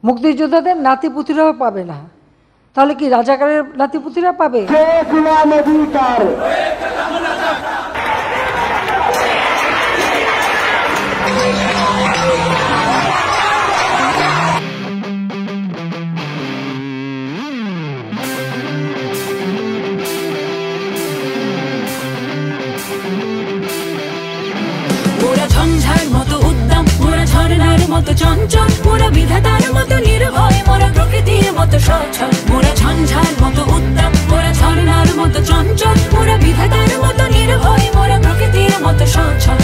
মুক্তিযোদ্ধাদের নাতিপুতিরাও পাবে না, তাহলে কি রাজাকারের নাতিপুতিরা পাবে? ওরা ঝঞ্ঝার মতো উদ্দাম, ওরা ঝর্ণার মতো চঞ্চল, ওরা বিধাতার মতো নির্ভয়, মোরা প্রকৃতির মতো সচ্ছল। ওরা ঝঞ্ঝার মতো উদ্দাম, ওরা ঝর্ণার মতো চঞ্চল, ওরা বিধাতার মতো নির্ভয়, মোরা প্রকৃতির মতো সচ্ছল।